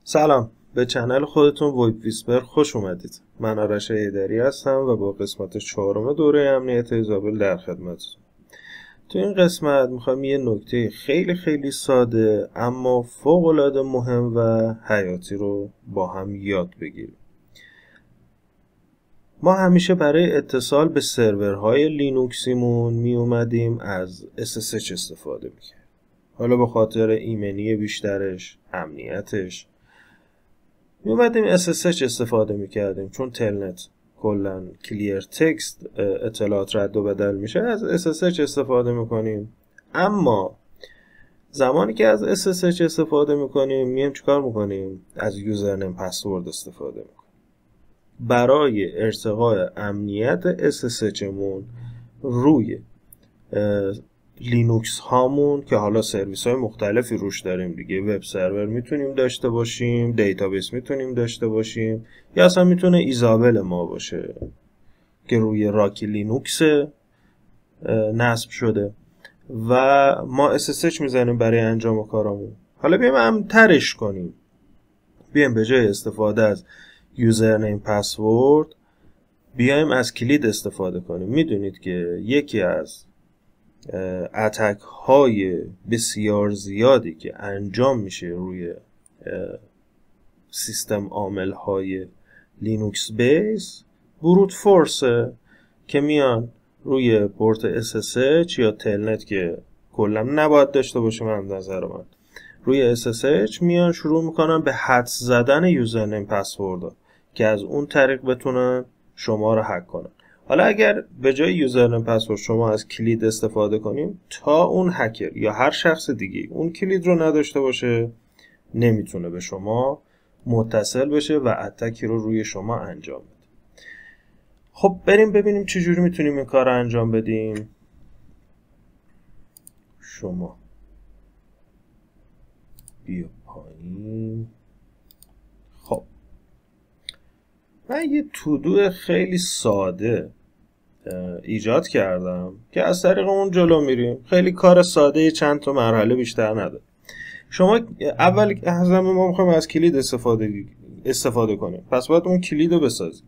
سلام، به چنل خودتون ویب ویسپر خوش اومدید. من آرش ایدری هستم و با قسمت 4 دوره امنیت ایزابل در خدمتتون. تو این قسمت میخوام یه نکته خیلی ساده اما فوق‌العاده مهم و حیاتی رو با هم یاد بگیریم. ما همیشه برای اتصال به سرورهای لینوکسیمون می اومدیم از SSH استفاده میکردیم. حالا به خاطر ایمنی بیشترش، امنیتش می اومدیم SSH استفاده میکردیم، چون تلنت کلا کلیر تکست اطلاعات رد و بدل میشه، از SSH استفاده میکنیم. اما زمانی که از SSH استفاده میکنیم میایم چیکار میکنیم؟ از یوزرنیم پسورد استفاده میکنیم. برای ارتقاء امنیت SSH مون روی لینوکس هامون که حالا سرویس های مختلفی روش داریم دیگه، وب سرور میتونیم داشته باشیم، دیتابیس میتونیم داشته باشیم، یا اصلا میتونه ایزابل ما باشه که روی راکی لینوکس نصب شده و ما SSH میزنیم برای انجام کارامون. حالا بیایم امن‌ترش کنیم، بیایم به جای استفاده از یوزرنیم پسورد بیایم از کلید استفاده کنیم. میدونید که یکی از اتک های بسیار زیادی که انجام میشه روی سیستم عامل های لینوکس بیس بروت فورسه که میان روی پورت SSH یا تلنت که کلا نباید داشته باشیم از نظر من، روی SSH میان شروع میکنن به حدس زدن یوزرنیم پسورد که از اون طریق بتونن شما رو هک کنن. حالا اگر به جای یوزرنیم پسورد شما از کلید استفاده کنیم، تا اون هکر یا هر شخص دیگه اون کلید رو نداشته باشه نمیتونه به شما متصل بشه و اتکی رو روی شما انجام بده. خب بریم ببینیم چجوری میتونیم این کار رو انجام بدیم. شما بیا پایین. خب من یه تودو خیلی ساده ایجاد کردم که از طریق اون جلو میریم. خیلی کار ساده، چند تا مرحله بیشتر نداره. شما اول از همه ما میخوایم از کلید استفاده کنیم، پس باید اون کلید رو بسازیم.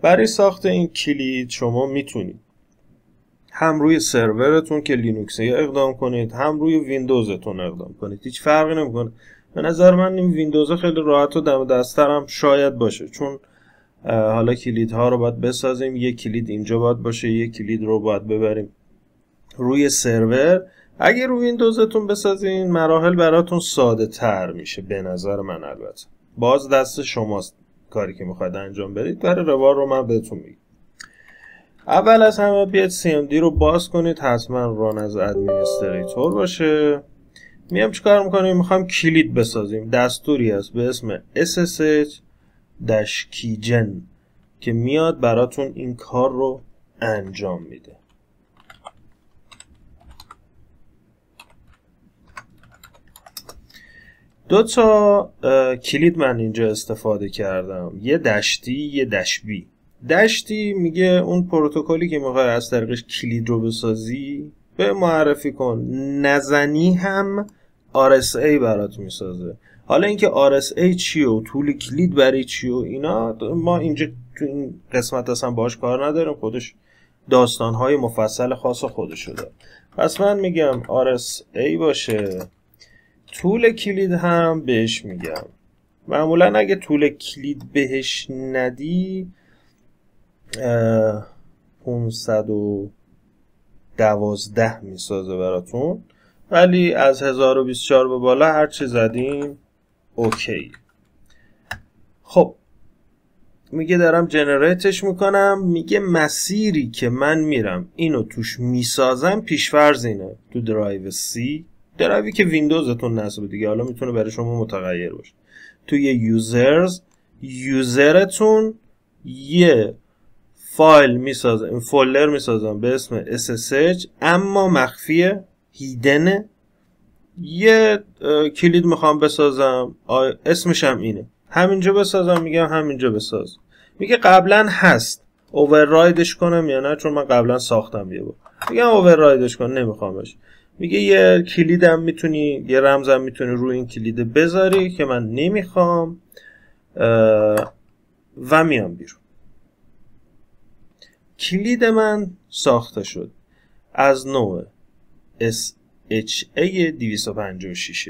برای ساخت این کلید شما میتونید هم روی سرورتون که لینوکسی اقدام کنید، هم روی ویندوزتون اقدام کنید، هیچ فرقی نمیکنه. به نظر من این ویندوز خیلی راحت و دم دسترم شاید باشه، چون حالا کلیدها رو باید بسازیم. یک کلید اینجا باید باشه، یک کلید رو باید ببریم روی سرور. اگه روی ویندوزتون بسازین مراحل براتون ساده تر میشه به نظر من. البته باز دست شماست کاری که میخواید انجام بدید. برای روال رو من بهتون میگم. اول از همه بیاید CMD رو باز کنید، حتما ران از ادمینستریتور باشه. میام چیکار میکنیم؟ میخوایم کلید بسازیم. دستوری هست به اسم SSH-keygen که میاد براتون این کار رو انجام میده. دو تا کلید من اینجا استفاده کردم، یه دشتی یه دشبی. دشتی میگه اون پروتکلی که میخوای از طریقش کلید رو بسازی به معرفی کن، نزنی هم RSA برات میسازه. حالا اینکه RSA چیه و طول کلید برای چیه و اینا ما اینجا تو این قسمت اصلا باش کار نداریم، خودش داستانهای مفصل خاص خودشو داره. پس من میگم RSA باشه، طول کلید هم بهش میگم. معمولا اگه طول کلید بهش ندی 512 میسازه براتون، ولی از 1024 به بالا هر چی زدین اوکی. خب میگه دارم جنریتش میکنم، میگه مسیری که من میرم اینو توش میسازم پیشفرض اینه تو درایو سی، درایوی که ویندوزتون نصبه دیگه، حالا میتونه برای شما متغیر باشه. توی یوزرز یوزرتون یه فایل میسازم، این فولدر میسازم به اسم SSH اما مخفیه، هیدنه. یه کلید میخوام بسازم، اسمش هم اینه، همینجا بسازم. میگم همینجا بساز. میگه قبلا هست، اووررایدش کنم یا نه، چون من قبلا ساختم یه بار. میگم اووررایدش کن، نمیخوامش. میگه یه کلیدم میتونی، یه رمزم میتونی روی این کلید بذاری که من نمیخوام و میام بیرون. کلید من ساخته شد از نوع SHA 256.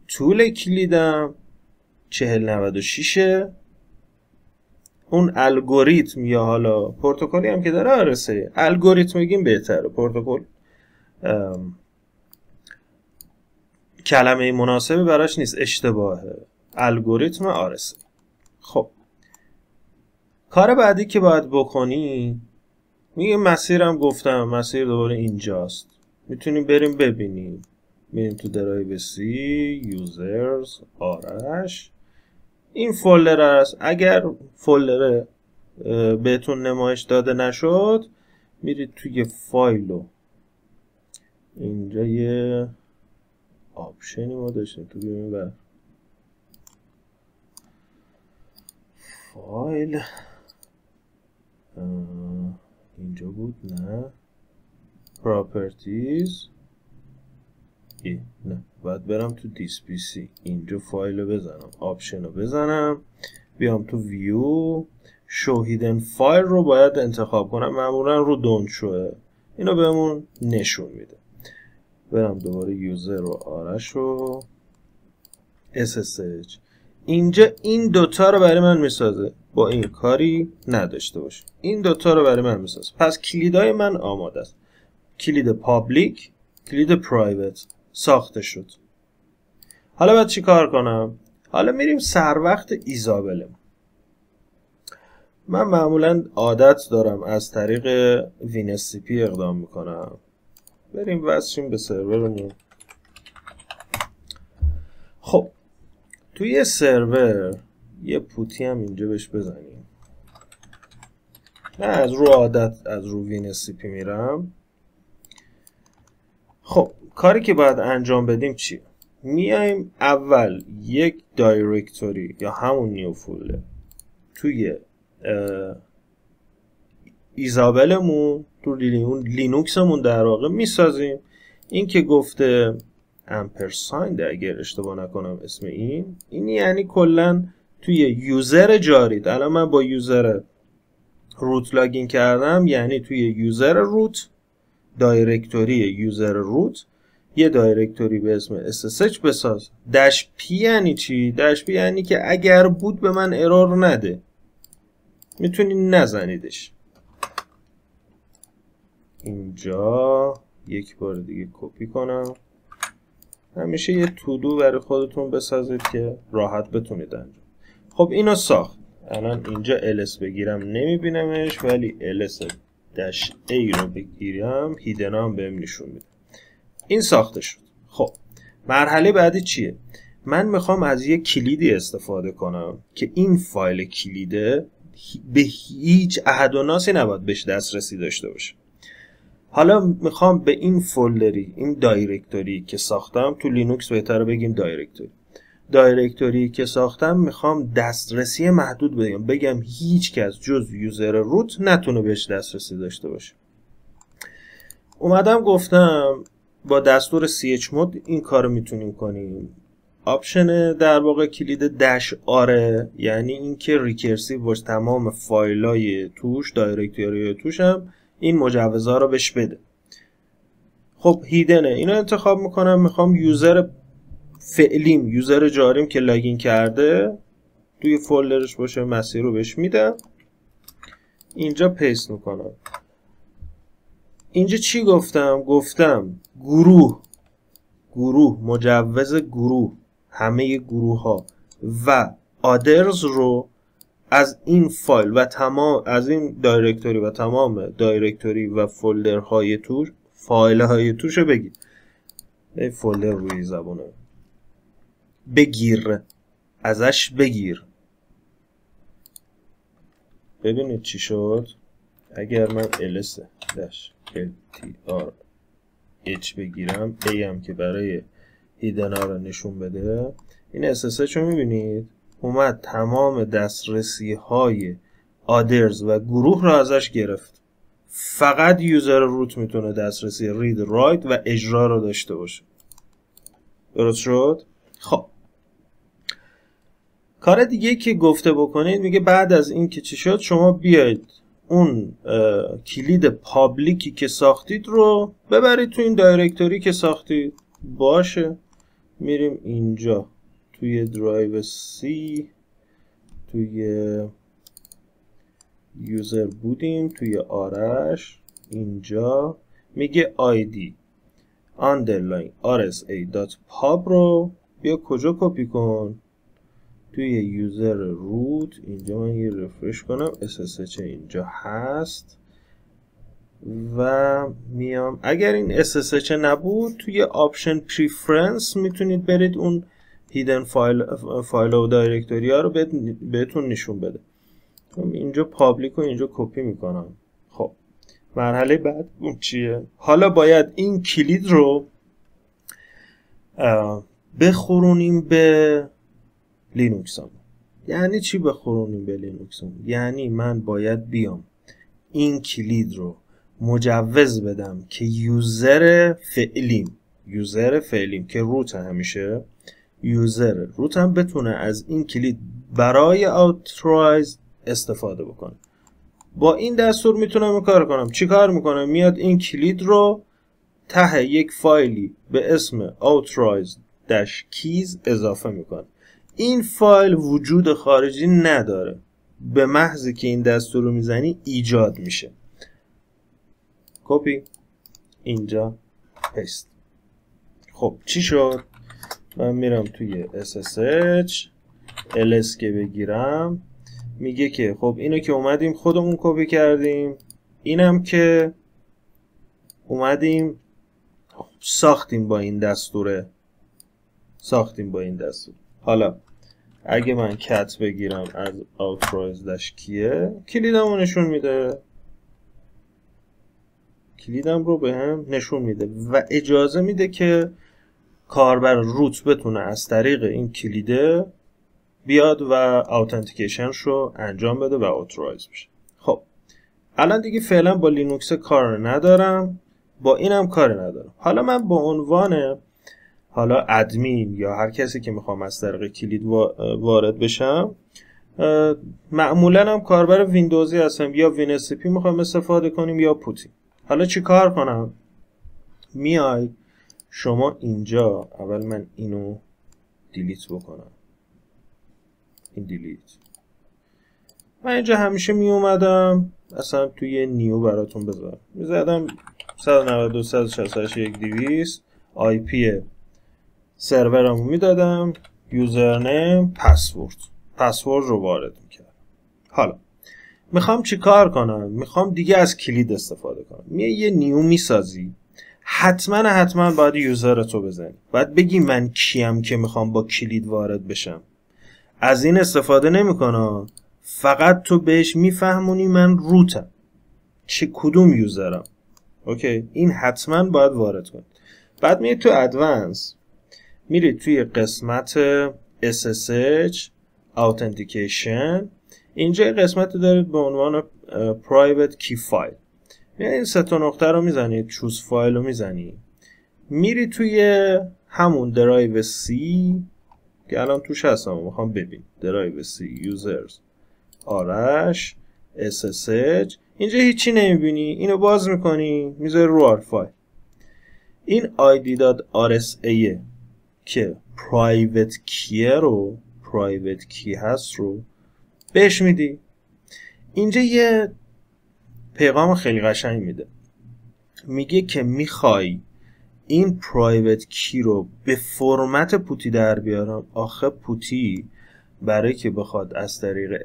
طول کلیدم 4096. اون الگوریتم یا حالا پروتکلی هم که داره RSA، الگوریتم بگیم بهتره، پروتکل کلمه مناسبی براش نیست، اشتباهه، الگوریتم RSA. خب کار بعدی که باید بکنی، میگه مسیرم گفتم، مسیر دوباره اینجاست، میتونیم بریم ببینیم. میریم تو درایو سی، یوزرز، آرش، این فولدر است. اگر فولدر بهتون نمایش داده نشد، میرید توی فایلو، اینجا یه آپشنی ما داشتیم تو بیرون بر فایل، اینجا بود نه، پراپرتیز، نه باید برم تو دیس پی سی، اینجا فایل رو بزنم، آپشن رو بزنم، بیام تو ویو، شو هیدن فایل رو باید انتخاب کنم، معمولا رو دونت شوه، اینو بهمون نشون میده. برم دوباره یوزر رو، آرش و SSH. اینجا این دوتا رو برای من میسازه، با این کاری نداشته باشه، این دوتا رو برای من میسازه. پس کلیدهای من آماده است. کلید پابلیک، کلید پرایوت ساخته شد. حالا باید چی کار کنم؟ حالا میریم سر وقت ایزابلم. من معمولا عادت دارم از طریق WinSCP اقدام میکنم. بریم وصلیم به سرورمون. خب توی سرور یه پوتی هم اینجا بهش بزنیم. نه از رو عادت، از رو WinSCP میرم. خب کاری که باید انجام بدیم چیه؟ میایم اول یک دایرکتوری یا همون نیو فولدر توی ایزابلمون، تو لینوکسمون در واقع میسازیم. این که گفته امپرساند، اگر اشتباه نکنم اسم این یعنی کلا توی یوزر جارید. الان من با یوزر روت لاگین کردم، یعنی توی یوزر روت، دایرکتوری یوزر روت، یه دایرکتوری به اسم SSH بساز. داش پی یعنی چی؟ داش پی یعنی که اگر بود به من ارور نده، میتونی نزنیدش. اینجا یک بار دیگه کپی کنم. همیشه یه تودو برای خودتون بسازید که راحت بتونید انجام. خب اینو ساخت. الان اینجا ls بگیرم نمیبینمش، ولی ls-a رو بگیرم هیدنام بهم نشون میده. این ساخته شد. خب مرحله بعدی چیه؟ من میخوام از یه کلیدی استفاده کنم که این فایل کلیده به هیچ احد و ناسی نباید بهش دسترسی داشته باشه. حالا میخوام به این فولدری، این دایرکتوری که ساختم، تو لینوکس بهتره بگیم دایرکتوری که ساختم، میخوام دسترسی محدود بگم هیچ کس جز یوزر روت نتونه بهش دسترسی داشته باشه. اومدم گفتم با دستور chmod این کارو میتونیم کنیم. آپشن در واقع کلید داش آره، یعنی اینکه ریکرسیو باشه، تمام فایلای توش، دایرکتوری توش هم این مجوزها رو بهش بده. خب هیدنه، اینو انتخاب میکنم. میخوام یوزر فعلیم، یوزر جاریم که لاگین کرده توی فولدرش باشه، مسیر رو بهش میدم. اینجا پیست میکنم. اینجا چی گفتم؟ گفتم گروه، مجوز گروه، همه گروه ها و آدرز رو از این فایل و تمام از این دایرکتوری و تمام دایرکتوری و فولدرهای توش، فایل‌های توش رو بگیر. این فولدر روی زبونه بگیر، ازش بگیر. ببینید چی شد. اگر من ls-ltr-h بگیرم، a هم که برای هیدنا رو نشون بده، این SSH رو میبینید اومد تمام دسترسی های آدرز و گروه رو ازش گرفت. فقط یوزر روت میتونه دسترسی رید رایت و اجرا رو داشته باشه. درست شد؟ خب کار دیگه که گفته بکنید میگه بعد از این که چی شد شما بیاید اون کلید پابلیکی که ساختید رو ببرید تو این دایرکتوری که ساختید. باشه میریم اینجا توی درایو سی توی یوزر بودیم توی آرش اینجا میگه ID RSA.pub رو بیا کجا کپی کن توی یوزر روت اینجا. من یه رفرش کنم SSH اینجا هست و میام اگر این SSH نبود توی آپشن پریفرنس میتونید برید اون هیدن فایل و دایرکتوری ها رو بهتون نشون بده. اینجا پابلیک رو اینجا کپی میکنم. خب مرحله بعد اون چیه؟ حالا باید این کلید رو بخورونیم به لینوکسمون. یعنی چی بخورونیم به لینوکسمون؟ یعنی من باید بیام این کلید رو مجوز بدم که یوزر فعلیم که روت همیشه یوزر روت هم بتونه از این کلید برای authorize استفاده بکنه. با این دستور میتونم این کار کنم. چی کار میکنم؟ میاد این کلید رو ته یک فایلی به اسم authorize-keys اضافه میکنه. این فایل وجود خارجی نداره، به محضی که این دستور رو میزنی ایجاد میشه. کپی اینجا پست. خب چی شد؟ من میرم توی SSH ls که بگیرم میگه که خب اینو که اومدیم خودمون کپی کردیم، اینم که اومدیم ساختیم با این دستور. حالا اگه من کت بگیرم از authorize-key کلیدمو نشون میده، کلیدم رو به هم نشون میده و اجازه میده که کاربر روت بتونه از طریق این کلیده بیاد و اوتنتیکیشنش رو انجام بده و اوتورایز بشه. خب الان دیگه فعلا با لینوکس کار ندارم، با اینم کار ندارم. حالا من با عنوان ادمین یا هر کسی که میخوام از طریق کلید وارد بشم، معمولا هم کاربر ویندوزی هستم، یا WinSCP میخوام استفاده کنیم یا پوتی. حالا چی کار کنم؟ میای شما اینجا اول من اینو دیلیت بکنم، این دیلیت. من اینجا همیشه می اومدم اصلا توی نیو براتون بذارم، میزدم 192.168.1.200 آی پی سرورمو میدادم، یوزرنیم، پسورد رو وارد میکردم. حالا میخوام چی کار کنم؟ میخوام دیگه از کلید استفاده کنم. یه نیو میسازی، حتما باید یوزرتو بزنی، باید بگی من کیم که میخوام با کلید وارد بشم. از این استفاده نمیکنه، فقط تو بهش میفهمونی من روتم، چه کدوم یوزرم. اوکی، این حتما باید وارد کنید. بعد میرید تو ادوانس، میرید توی قسمت SSH Authentication، اینجا قسمت دارید به عنوان Private Key File. این سه تا نقطه رو میزنید، چوز فایل رو میزنید، میرید توی همون درایو سی که الان توش هستم میخوام ببین، درایو سی یوزرز آرش SSH. اینجا هیچی نمیبینی، اینو باز میکنی میذاری رو آر فایل. این id.rsa که private key هست رو بهش میدی. اینجا یه پیغام خیلی قشنگ میده، میگه که میخوای این پرایوت کی رو به فرمت پوتی در بیارم. آخه پوتی برای که بخواد از طریق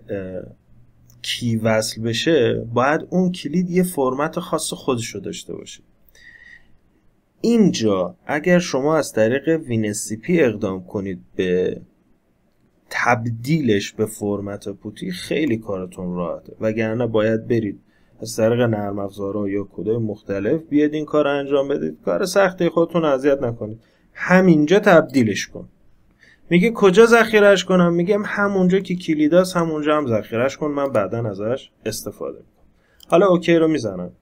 کی وصل بشه باید اون کلید یه فرمت خاص خودش رو داشته باشه. اینجا اگر شما از طریق WinSCP اقدام کنید به تبدیلش به فرمت پوتی خیلی کارتون راحته، وگرنه باید برید از طریق نرم افزارها یا کدای مختلف بیاد این کار انجام بدید. کار سختی، خودتون اذیت نکنید، همینجا تبدیلش کن. میگه کجا ذخیرهش کنم؟ میگم همونجا که کلیداست همونجا هم ذخیرهش کن، من بعداً ازش استفاده میکنم. حالا اوکی رو میزنم،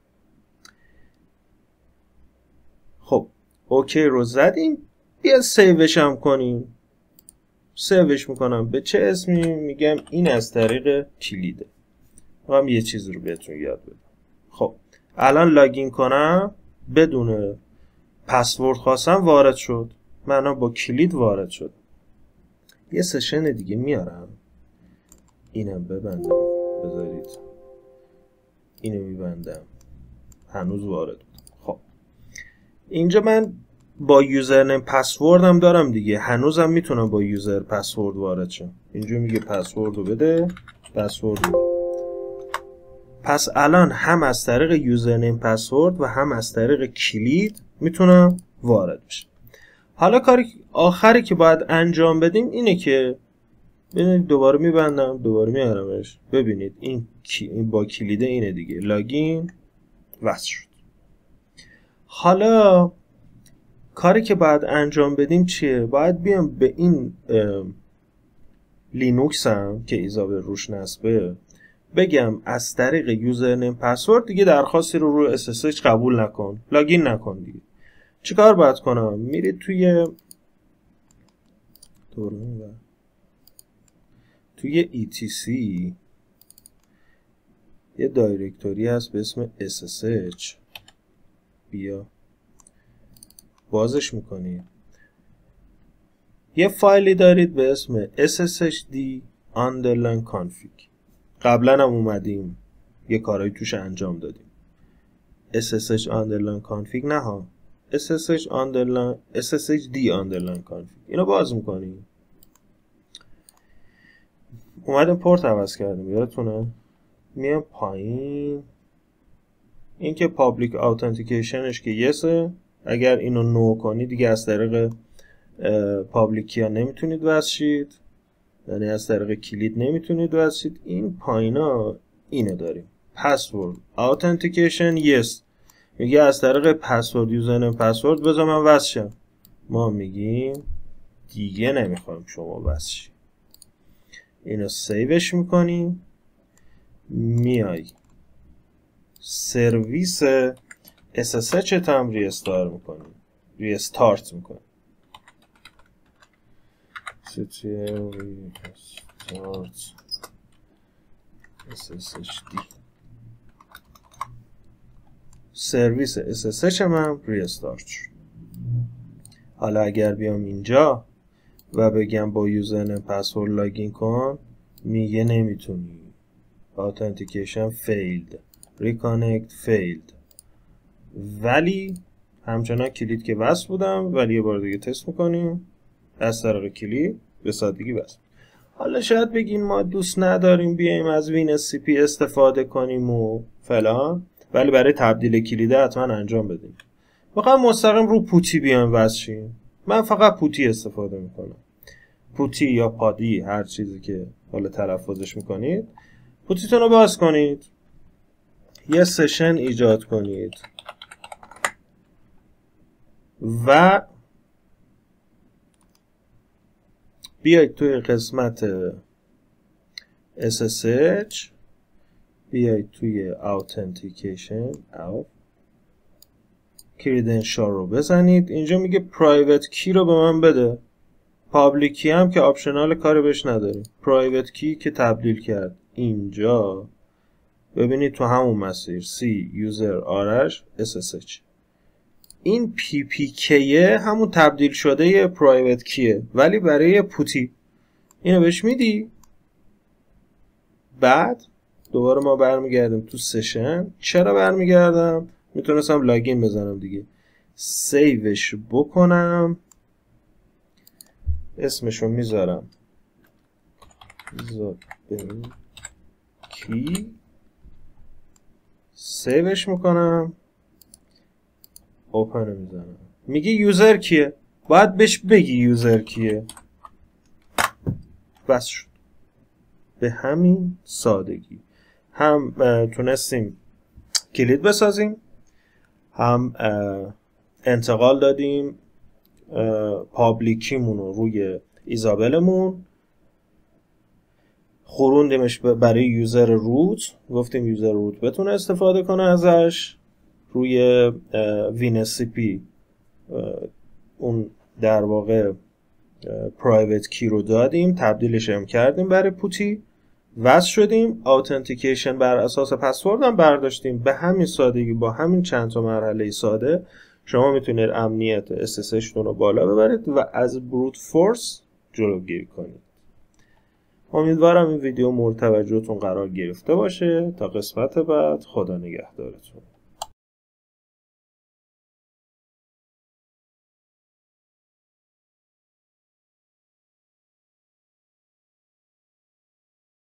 خب اوکی رو زدیم. بیا سیوش هم کنیم. سیوش میکنم به چه اسمی؟ میگم این از طریق کلیده. هم یه چیز رو بهتون یاد بدم. خب الان لاگین کنم بدون پسورد خواستم وارد شد. من با کلید وارد شد. یه سشن دیگه میارم. اینم ببندم. بذارید اینو میبندم. هنوز وارد بود. خب اینجا من با یوزرنیم پسوردم دارم دیگه. هنوزم میتونم با یوزر پسورد وارد شم. اینجا میگه پسورد رو بده. پسورد رو. پس الان هم از طریق یوزرنیم پسورد و هم از طریق کلید میتونم وارد بشم. حالا کاری آخری که باید انجام بدیم اینه که ببینید دوباره میبندم دوباره میارمش. ببینید این با کلیده اینه دیگه. لاگین وصل شد. حالا کاری که باید انجام بدیم چیه؟ باید بیام به این لینوکس هم که ایزابل روش نصبه بگم از طریق یوزرنیم پسورد دیگه درخواستی رو روی SSH قبول نکن. لاگین نکن دیگه. چیکار باید کنم؟ میرید توی ETC یه دایرکتوری هست به اسم SSH. بیا بازش میکنید. یه فایلی دارید به اسم sshd_config. قبلا هم اومدیم یه کارایی توش انجام دادیم. ssh_config نه ها، sshd_config. اینو باز میکنیم. اومدیم پورت عوض کردیم یادتونه. میام پایین این که پابلیک اوتنتیکیشنش که یسه. اگر اینو نو کنی دیگه از طریق پابلیکی ها نمیتونید وصل شید، یعنی از طریق کلید نمیتونید وصل شید. این پایینا اینو داریم پسورد اوتنتیکیشن یس. میگه از طریق پسورد یوزرنیم پسورد بذار من وصل شم. ما میگیم دیگه نمیخوایم شما وصل شید. اینو سیوش میکنیم. میای سرویس SSH هم ریستارت میکنیم. SSHD سرویس SSH هم ریستارت شد. حالا اگر بیام اینجا و بگم با یوزرنیم پسورد لاگین کن میگه نمیتونی. authentication failed reconnect failed. ولی همچنان کلید که وصل بودم. ولی یه بار دیگه تست میکنیم از طریق کلید به سادگی وصل. حالا شاید بگین ما دوست نداریم بیایم از WinSCP استفاده کنیم و فلان، ولی برای تبدیل کلید حتما انجام بدیم. واقعا مستقیم رو پوتی بیایم وصل شیم. من فقط پوتی استفاده میکنم. پوتی یا پادی هر چیزی که حالا تلفظش میکنید. پوتیتون رو باز کنید. یه سشن ایجاد کنید و بیایید توی قسمت SSH بیایید توی Authentication Credential رو بزنید. اینجا میگه Private Key رو به من بده. Public Key هم که آپشنال کاری بهش نداریم. Private Key که تبدیل کرد اینجا ببینید تو همون مسیر C User آرش SSH. این PPK همون تبدیل شده یه پرایوت کیه ولی برای پوتی. اینو بهش میدی. بعد دوباره ما برمیگردیم تو سشن. چرا برمیگردم؟ میتونستم لاگین بزنم دیگه. سیوش بکنم. اسمشو میذارم کی. سیوش میکنم. اوپن میزنم. میگه یوزر کیه. باید بهش بگی یوزر کیه. بس شد. به همین سادگی هم تونستیم کلید بسازیم، هم انتقال دادیم پابلیکیمون رو روی ایزابلمون، خوروندیمش برای یوزر روت. گفتیم یوزر روت بتونه استفاده کنه ازش. روی WinSCP اون در واقع پرایوت کی رو دادیم، تبدیلش هم کردیم برای پوتی، وصل شدیم، آتنتیکیشن بر اساس پسورد هم برداشتیم. به همین سادگی با همین چند تا مرحله ساده شما میتونید امنیت SSH تون رو بالا ببرید و از بروت فورس جلوگیری کنید. امیدوارم این ویدیو مورد توجهتون قرار گرفته باشه. تا قسمت بعد، خدا نگهدارتون.